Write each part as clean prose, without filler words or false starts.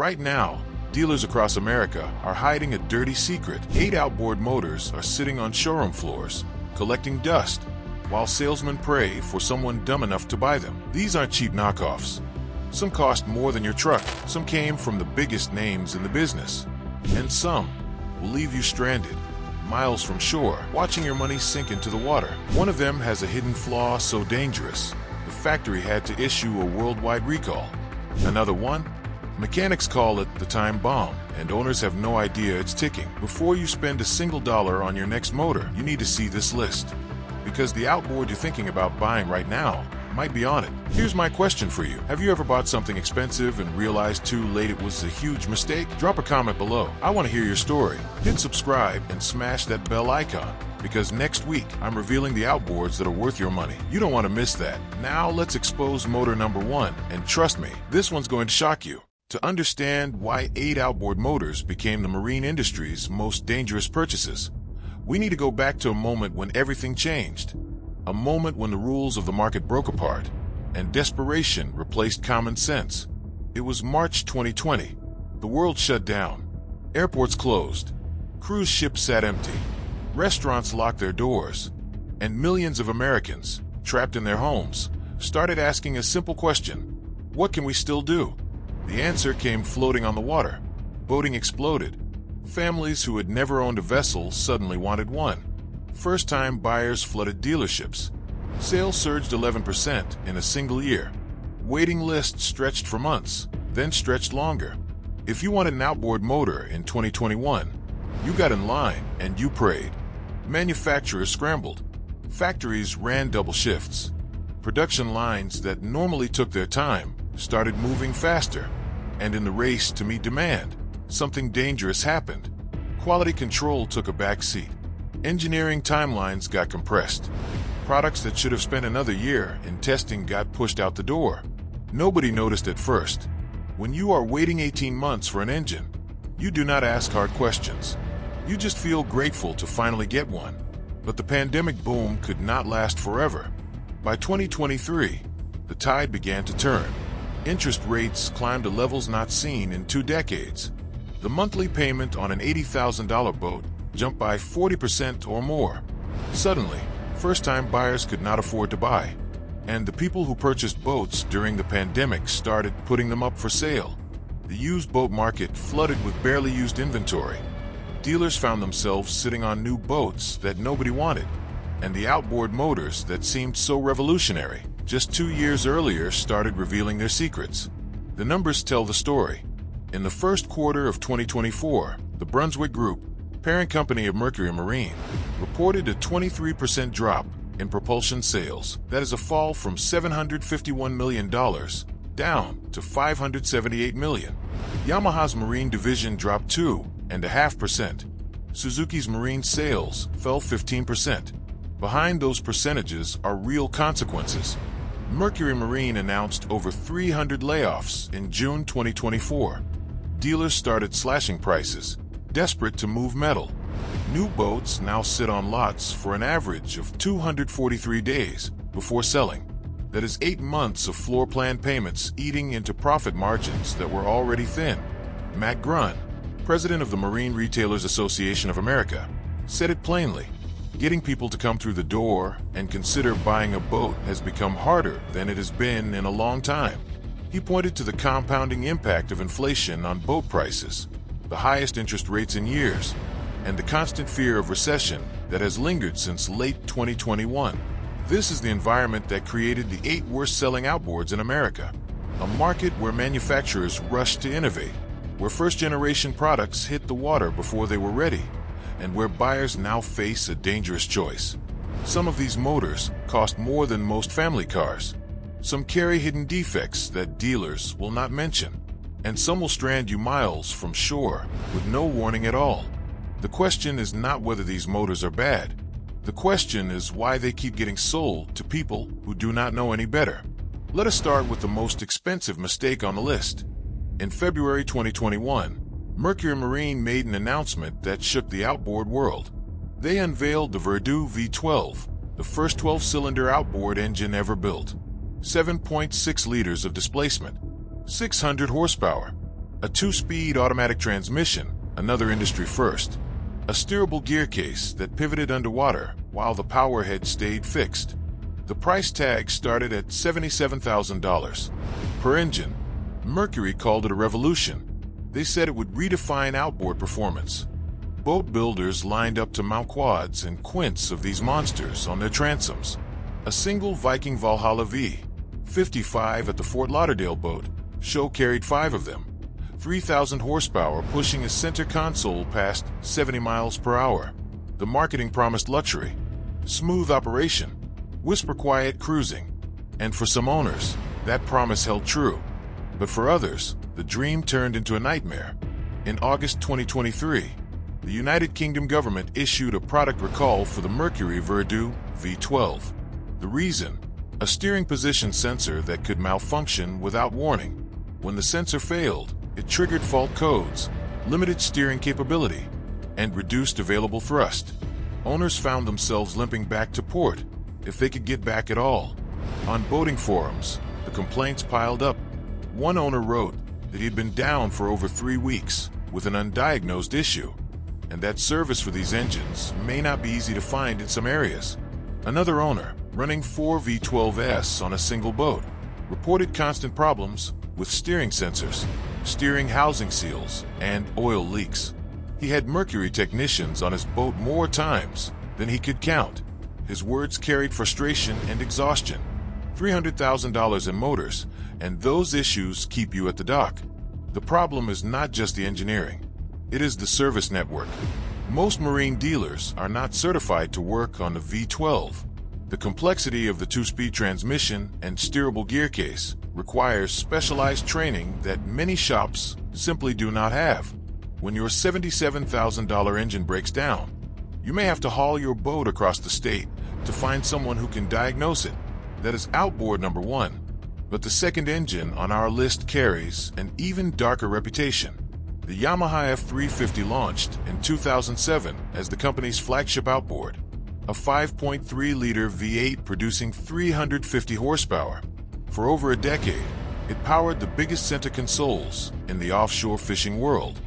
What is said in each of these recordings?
Right now, dealers across America are hiding a dirty secret. 8 outboard motors are sitting on showroom floors, collecting dust, while salesmen pray for someone dumb enough to buy them. These aren't cheap knockoffs. Some cost more than your truck, some came from the biggest names in the business, and some will leave you stranded, miles from shore, watching your money sink into the water. One of them has a hidden flaw so dangerous, the factory had to issue a worldwide recall. Another one? Mechanics call it the time bomb, and owners have no idea it's ticking. Before you spend a single dollar on your next motor, you need to see this list, because the outboard you're thinking about buying right now might be on it. Here's my question for you. Have you ever bought something expensive and realized too late it was a huge mistake? Drop a comment below. I want to hear your story. Hit subscribe and smash that bell icon, because next week I'm revealing the outboards that are worth your money. You don't want to miss that. Now let's expose motor number 1, and trust me, this one's going to shock you. To understand why 8 outboard motors became the marine industry's most dangerous purchases, we need to go back to a moment when everything changed. A moment when the rules of the market broke apart, and desperation replaced common sense. It was March 2020. The world shut down. Airports closed. Cruise ships sat empty. Restaurants locked their doors. And millions of Americans, trapped in their homes, started asking a simple question: what can we still do? The answer came floating on the water. Boating exploded. Families who had never owned a vessel suddenly wanted one. First-time buyers flooded dealerships. Sales surged 11% in a single year. Waiting lists stretched for months, then stretched longer. If you wanted an outboard motor in 2021, you got in line and you prayed. Manufacturers scrambled. Factories ran double shifts. Production lines that normally took their time started moving faster. And in the race to meet demand, something dangerous happened. Quality control took a back seat. Engineering timelines got compressed. Products that should have spent another year in testing got pushed out the door. Nobody noticed at first. When you are waiting 18 months for an engine, you do not ask hard questions. You just feel grateful to finally get one. But the pandemic boom could not last forever. By 2023, the tide began to turn. Interest rates climbed to levels not seen in 2 decades. The monthly payment on an $80,000 boat jumped by 40% or more. Suddenly, first-time buyers could not afford to buy, and the people who purchased boats during the pandemic started putting them up for sale. The used boat market flooded with barely used inventory. Dealers found themselves sitting on new boats that nobody wanted, and the outboard motors that seemed so revolutionary just 2 years earlier started revealing their secrets. The numbers tell the story. In the first quarter of 2024, the Brunswick Group, parent company of Mercury Marine, reported a 23% drop in propulsion sales. That is a fall from $751 million down to $578 million. Yamaha's marine division dropped 2.5%. Suzuki's marine sales fell 15%. Behind those percentages are real consequences. Mercury Marine announced over 300 layoffs in June 2024. Dealers started slashing prices, desperate to move metal. New boats now sit on lots for an average of 243 days before selling. That is 8 months of floor plan payments eating into profit margins that were already thin. Matt Grun, president of the Marine Retailers Association of America, said it plainly. Getting people to come through the door and consider buying a boat has become harder than it has been in a long time. He pointed to the compounding impact of inflation on boat prices, the highest interest rates in years, and the constant fear of recession that has lingered since late 2021. This is the environment that created the 8 worst-selling outboards in America, a market where manufacturers rushed to innovate, where first-generation products hit the water before they were ready, and where buyers now face a dangerous choice. Some of these motors cost more than most family cars. Some carry hidden defects that dealers will not mention, and some will strand you miles from shore with no warning at all. The question is not whether these motors are bad. The question is why they keep getting sold to people who do not know any better. Let us start with the most expensive mistake on the list. In February 2021, Mercury Marine made an announcement that shook the outboard world. They unveiled the Verdue V12, the first 12-cylinder outboard engine ever built. 7.6 liters of displacement, 600 horsepower, A 2-speed automatic transmission, another industry first. A steerable gear case that pivoted underwater while the power head stayed fixed. The price tag started at $77,000 per engine. Mercury called it a revolution. They said it would redefine outboard performance. Boat builders lined up to mount quads and quints of these monsters on their transoms. A single Viking Valhalla V55 at the Fort Lauderdale boat show carried 5 of them. 3,000 horsepower, pushing a center console past 70 miles per hour. The marketing promised luxury, smooth operation, whisper-quiet cruising. And for some owners, that promise held true. But for others, the dream turned into a nightmare. In August 2023, the United Kingdom government issued a product recall for the Mercury Verdue V12. The reason? A steering position sensor that could malfunction without warning. When the sensor failed, it triggered fault codes, limited steering capability, and reduced available thrust. Owners found themselves limping back to port, if they could get back at all. On boating forums, the complaints piled up. One owner wrote that he'd been down for over 3 weeks with an undiagnosed issue, and that service for these engines may not be easy to find in some areas. Another owner, running 4 V12s on a single boat, reported constant problems with steering sensors, steering housing seals, and oil leaks. He had Mercury technicians on his boat more times than he could count. His words carried frustration and exhaustion. $300,000 in motors, and those issues keep you at the dock. The problem is not just the engineering. It is the service network. Most marine dealers are not certified to work on the V12. The complexity of the 2-speed transmission and steerable gear case requires specialized training that many shops simply do not have. When your $77,000 engine breaks down, you may have to haul your boat across the state to find someone who can diagnose it. That is outboard number 1. But the second engine on our list carries an even darker reputation. The Yamaha F350 launched in 2007 as the company's flagship outboard, a 5.3-liter V8 producing 350 horsepower. For over a decade, it powered the biggest center consoles in the offshore fishing world.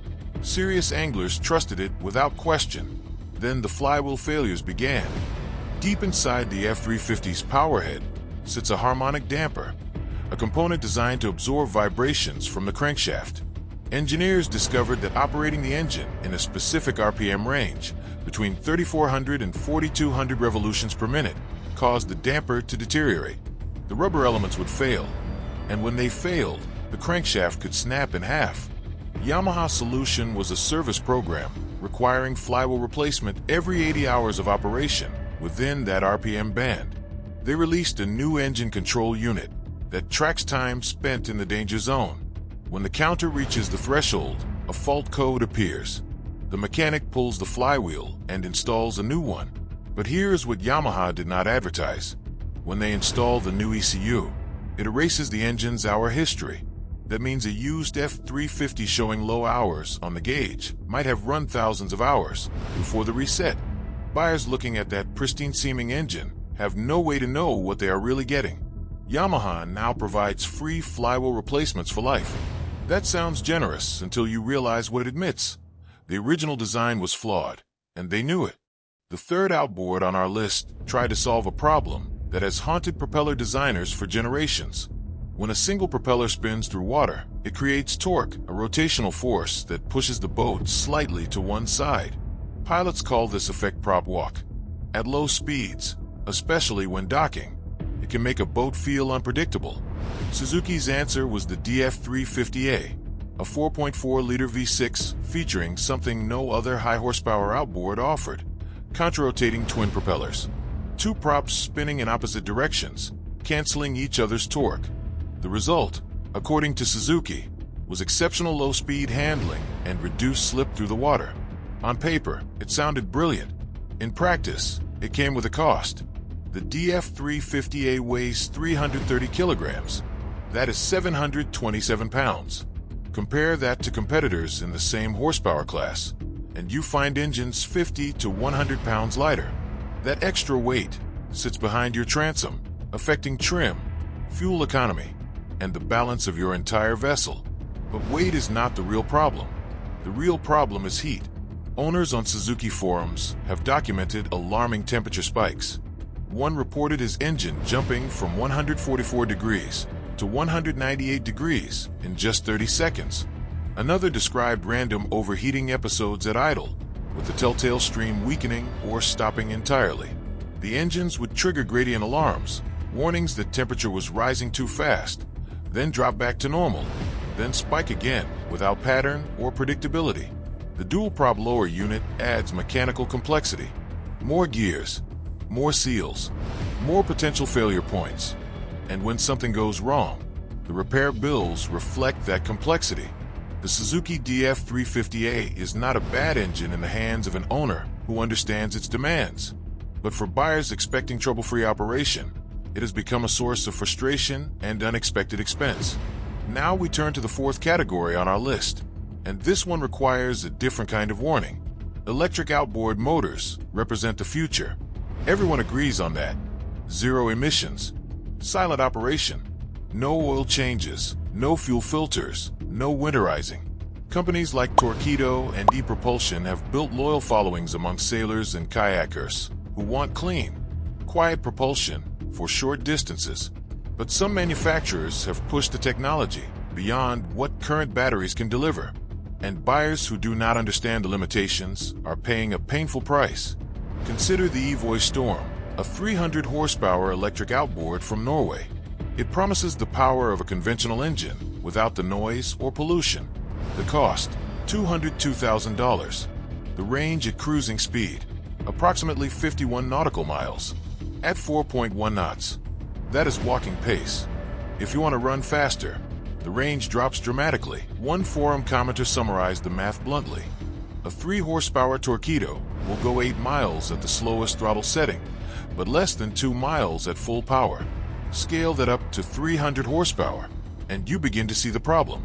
Serious anglers trusted it without question. Then the flywheel failures began. Deep inside the F350's powerhead sits a harmonic damper, a component designed to absorb vibrations from the crankshaft. Engineers discovered that operating the engine in a specific RPM range, between 3,400 and 4,200 revolutions per minute, caused the damper to deteriorate. The rubber elements would fail, and when they failed, the crankshaft could snap in half. Yamaha's solution was a service program requiring flywheel replacement every 80 hours of operation within that RPM band. They released a new engine control unit that tracks time spent in the danger zone. When the counter reaches the threshold, a fault code appears. The mechanic pulls the flywheel and installs a new one. But here's what Yamaha did not advertise. When they install the new ECU, it erases the engine's hour history. That means a used F350 showing low hours on the gauge might have run thousands of hours before the reset. Buyers looking at that pristine-seeming engine have no way to know what they are really getting. Yamaha now provides free flywheel replacements for life. That sounds generous until you realize what it admits. The original design was flawed, and they knew it. The third outboard on our list tried to solve a problem that has haunted propeller designers for generations. When a single propeller spins through water, it creates torque, a rotational force that pushes the boat slightly to one side. Pilots call this effect prop walk. At low speeds, especially when docking, it can make a boat feel unpredictable. Suzuki's answer was the DF350A, a 4.4-liter V6 featuring something no other high-horsepower outboard offered: contra-rotating twin propellers. 2 props spinning in opposite directions, canceling each other's torque. The result, according to Suzuki, was exceptional low-speed handling and reduced slip through the water. On paper, it sounded brilliant. In practice, it came with a cost. The DF350A weighs 330 kilograms. That is 727 pounds. Compare that to competitors in the same horsepower class, and you find engines 50 to 100 pounds lighter. That extra weight sits behind your transom, affecting trim, fuel economy, and the balance of your entire vessel. But weight is not the real problem. The real problem is heat. Owners on Suzuki forums have documented alarming temperature spikes. One reported his engine jumping from 144 degrees to 198 degrees in just 30 seconds. Another described random overheating episodes at idle, with the telltale stream weakening or stopping entirely. The engines would trigger gradient alarms, warnings that temperature was rising too fast, then drop back to normal, then spike again without pattern or predictability. The dual-prop lower unit adds mechanical complexity, more gears, more seals, more potential failure points. And when something goes wrong, the repair bills reflect that complexity. The Suzuki DF350A is not a bad engine in the hands of an owner who understands its demands. But for buyers expecting trouble-free operation, it has become a source of frustration and unexpected expense. Now we turn to the fourth category on our list, and this one requires a different kind of warning. Electric outboard motors represent the future. Everyone agrees on that. Zero emissions, silent operation, no oil changes, no fuel filters, no winterizing. Companies like Torqeedo and ePropulsion have built loyal followings among sailors and kayakers who want clean, quiet propulsion for short distances. But some manufacturers have pushed the technology beyond what current batteries can deliver, and buyers who do not understand the limitations are paying a painful price. Consider the Evoy Storm, a 300 horsepower electric outboard from Norway. It promises the power of a conventional engine without the noise or pollution. The cost, $202,000. The range at cruising speed, approximately 51 nautical miles, at 4.1 knots. That is walking pace. If you want to run faster, the range drops dramatically. One forum commenter summarized the math bluntly. A 3 horsepower Torqeedo will go 8 miles at the slowest throttle setting, but less than 2 miles at full power. Scale that up to 300 horsepower, and you begin to see the problem.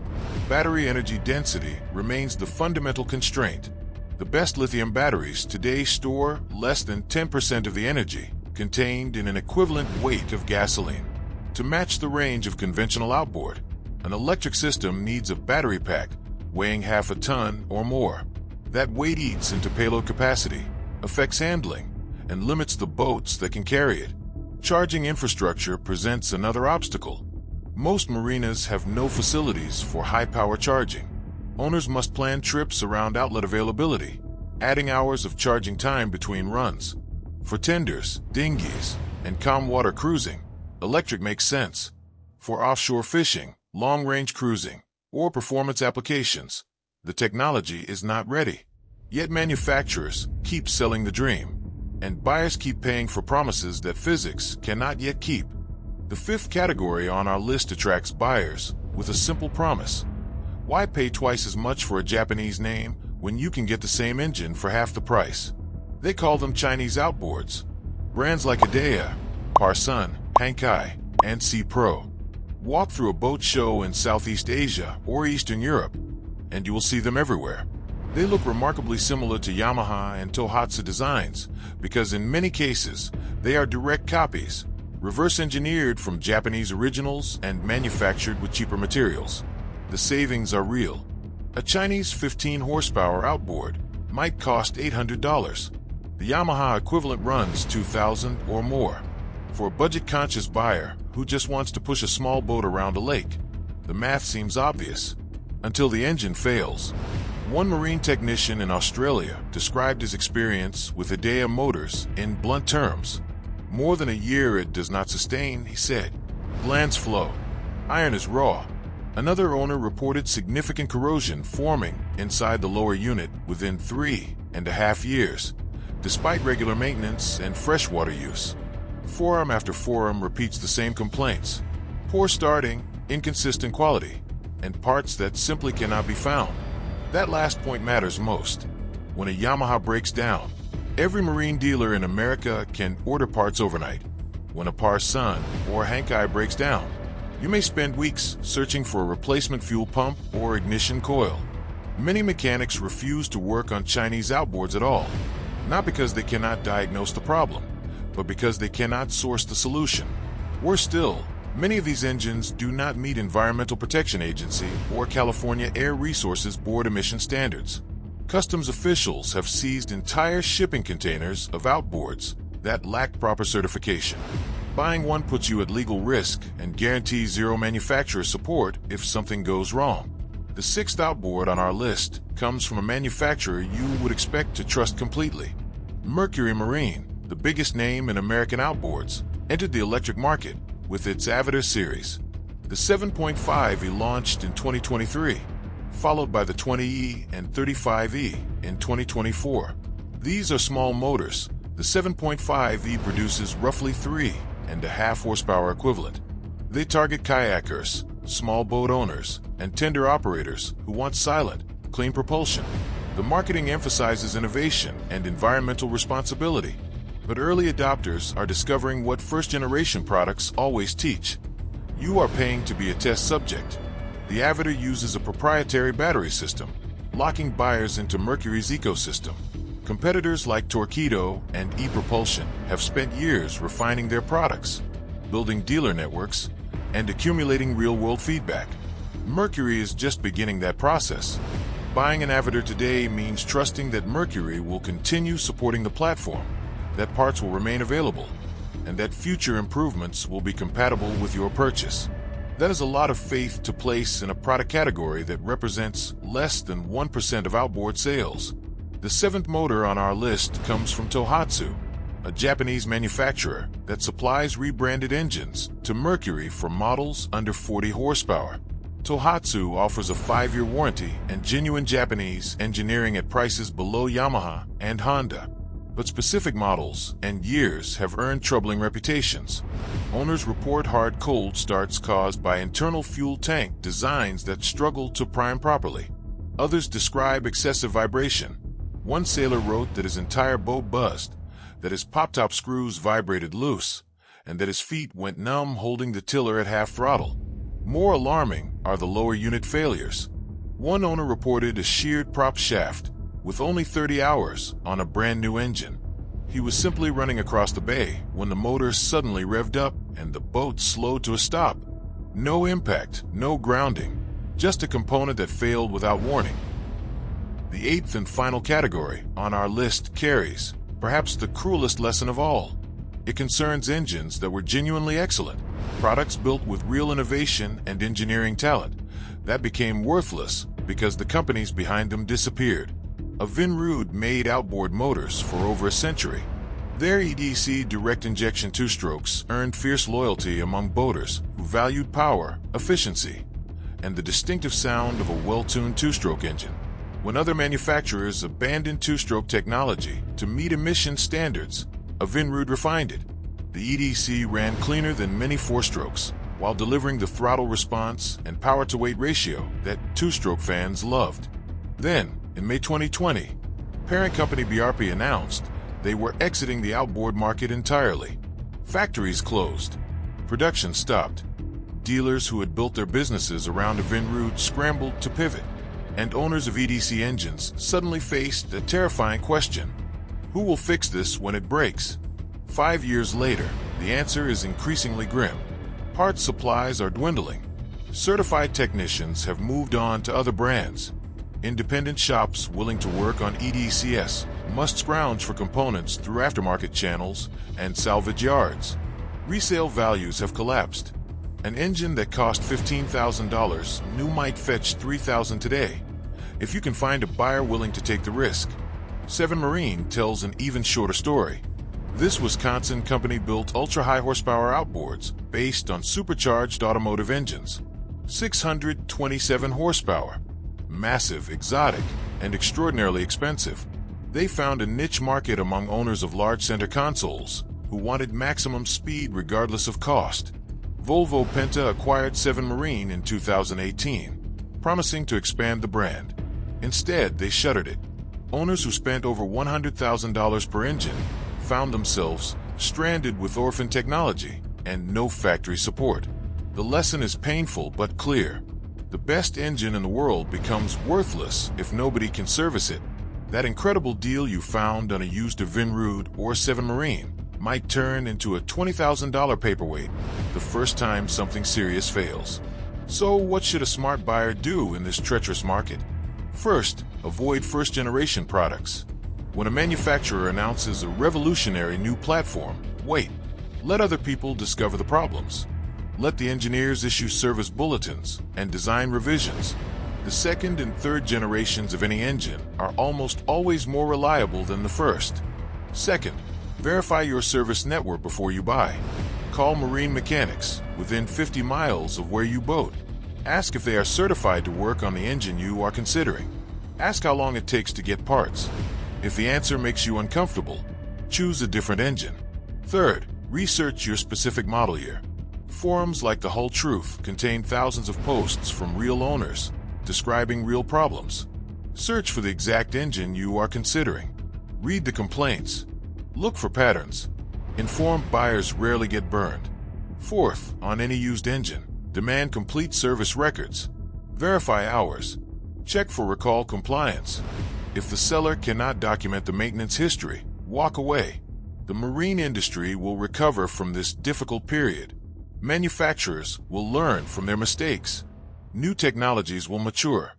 Battery energy density remains the fundamental constraint. The best lithium batteries today store less than 10% of the energy contained in an equivalent weight of gasoline. To match the range of conventional outboard, an electric system needs a battery pack weighing half a ton or more. That weight eats into payload capacity, affects handling, and limits the boats that can carry it. Charging infrastructure presents another obstacle. Most marinas have no facilities for high-power charging. Owners must plan trips around outlet availability, adding hours of charging time between runs. For tenders, dinghies, and calm water cruising, electric makes sense. For offshore fishing, long-range cruising, or performance applications, the technology is not ready. Yet manufacturers keep selling the dream, and buyers keep paying for promises that physics cannot yet keep. The fifth category on our list attracts buyers with a simple promise. Why pay twice as much for a Japanese name when you can get the same engine for half the price? They call them Chinese outboards. Brands like Idea, Parsun, Hankai, and Sea Pro. Walk through a boat show in Southeast Asia or Eastern Europe, and you will see them everywhere. They look remarkably similar to Yamaha and Tohatsu designs because in many cases they are direct copies, reverse-engineered from Japanese originals and manufactured with cheaper materials. The savings are real. A Chinese 15 horsepower outboard might cost $800. The Yamaha equivalent runs $2,000 or more. For a budget-conscious buyer who just wants to push a small boat around a lake, the math seems obvious, until the engine fails. One marine technician in Australia described his experience with Idea motors in blunt terms. More than a year it does not sustain, he said. Glands flow. Iron is raw. Another owner reported significant corrosion forming inside the lower unit within 3.5 years, despite regular maintenance and freshwater use. Forum after forum repeats the same complaints. Poor starting, inconsistent quality, and parts that simply cannot be found. That last point matters most. When a Yamaha breaks down, every marine dealer in America can order parts overnight. When a Parsun or Hankai breaks down, you may spend weeks searching for a replacement fuel pump or ignition coil. Many mechanics refuse to work on Chinese outboards at all, not because they cannot diagnose the problem, but because they cannot source the solution. Worse still, Many of these engines do not meet Environmental Protection Agency or California Air Resources Board emission standards. Customs officials have seized entire shipping containers of outboards that lack proper certification. Buying one puts you at legal risk and guarantees zero manufacturer support if something goes wrong. The sixth outboard on our list comes from a manufacturer you would expect to trust completely. Mercury Marine, the biggest name in American outboards, entered the electric market with its Avatar series. The 7.5e launched in 2023, followed by the 20e and 35e in 2024. These are small motors. The 7.5e produces roughly 3.5 horsepower equivalent. They target kayakers, small boat owners, and tender operators who want silent, clean propulsion. The marketing emphasizes innovation and environmental responsibility, but early adopters are discovering what first-generation products always teach. You are paying to be a test subject. The Avatar uses a proprietary battery system, locking buyers into Mercury's ecosystem. Competitors like Torqeedo and ePropulsion have spent years refining their products, building dealer networks, and accumulating real-world feedback. Mercury is just beginning that process. Buying an Avatar today means trusting that Mercury will continue supporting the platform, that parts will remain available, and that future improvements will be compatible with your purchase. That is a lot of faith to place in a product category that represents less than 1% of outboard sales. The seventh motor on our list comes from Tohatsu, a Japanese manufacturer that supplies rebranded engines to Mercury for models under 40 horsepower. Tohatsu offers a 5-year warranty and genuine Japanese engineering at prices below Yamaha and Honda. But specific models and years have earned troubling reputations. Owners report hard cold starts caused by internal fuel tank designs that struggle to prime properly. Others describe excessive vibration. One sailor wrote that his entire boat buzzed, that his pop-top screws vibrated loose, and that his feet went numb holding the tiller at half throttle. More alarming are the lower unit failures. One owner reported a sheared prop shaft with only 30 hours on a brand new engine. He was simply running across the bay when the motor suddenly revved up and the boat slowed to a stop. No impact, no grounding, just a component that failed without warning. The eighth and final category on our list carries perhaps the cruelest lesson of all. It concerns engines that were genuinely excellent, products built with real innovation and engineering talent that became worthless because the companies behind them disappeared. Vinrud made outboard motors for over a century. Their EDC direct injection two-strokes earned fierce loyalty among boaters who valued power, efficiency, and the distinctive sound of a well-tuned two-stroke engine. When other manufacturers abandoned two-stroke technology to meet emission standards, Vinrud refined it. The EDC ran cleaner than many four-strokes, while delivering the throttle response and power-to-weight ratio that two-stroke fans loved. Then, in May 2020, parent company BRP announced they were exiting the outboard market entirely. Factories closed. Production stopped. Dealers who had built their businesses around Vinrud scrambled to pivot, and owners of EDC engines suddenly faced a terrifying question. Who will fix this when it breaks? 5 years later, the answer is increasingly grim. Parts supplies are dwindling. Certified technicians have moved on to other brands. Independent shops willing to work on EDCS must scrounge for components through aftermarket channels and salvage yards. Resale values have collapsed. An engine that cost $15,000 new might fetch $3,000 today, if you can find a buyer willing to take the risk. Seven Marine tells an even shorter story. This Wisconsin company built ultra-high horsepower outboards based on supercharged automotive engines. 627 horsepower. Massive, exotic, and extraordinarily expensive. They found a niche market among owners of large center consoles who wanted maximum speed regardless of cost. Volvo Penta acquired Seven Marine in 2018, promising to expand the brand. Instead, they shuttered it. Owners who spent over $100,000 per engine found themselves stranded with orphaned technology and no factory support. The lesson is painful but clear. The best engine in the world becomes worthless if nobody can service it. That incredible deal you found on a used Vinrud or Seven Marine might turn into a $20,000 paperweight the first time something serious fails. So what should a smart buyer do in this treacherous market? First, avoid first-generation products. When a manufacturer announces a revolutionary new platform, wait. Let other people discover the problems. Let the engineers issue service bulletins and design revisions. The second and third generations of any engine are almost always more reliable than the first. Second, verify your service network before you buy. Call marine mechanics within 50 miles of where you boat. Ask if they are certified to work on the engine you are considering. Ask how long it takes to get parts. If the answer makes you uncomfortable, choose a different engine. Third, research your specific model year. Forums like The Hull Truth contain thousands of posts from real owners describing real problems. Search for the exact engine you are considering. Read the complaints. Look for patterns. Informed buyers rarely get burned. Fourth, on any used engine, demand complete service records. Verify hours. Check for recall compliance. If the seller cannot document the maintenance history, walk away. The marine industry will recover from this difficult period. Manufacturers will learn from their mistakes. New technologies will mature.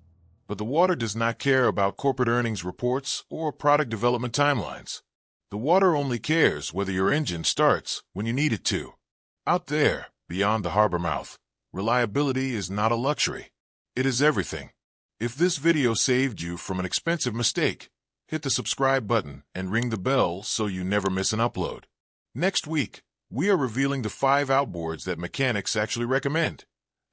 But the water does not care about corporate earnings reports or product development timelines. The water only cares whether your engine starts when you need it to. Out there, beyond the harbor mouth, reliability is not a luxury. It is everything. If this video saved you from an expensive mistake, hit the subscribe button and ring the bell so you never miss an upload. Next week, we are revealing the 5 outboards that mechanics actually recommend.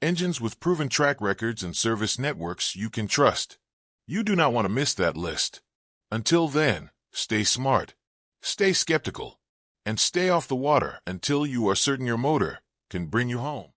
Engines with proven track records and service networks you can trust. You do not want to miss that list. Until then, stay smart, stay skeptical, and stay off the water until you are certain your motor can bring you home.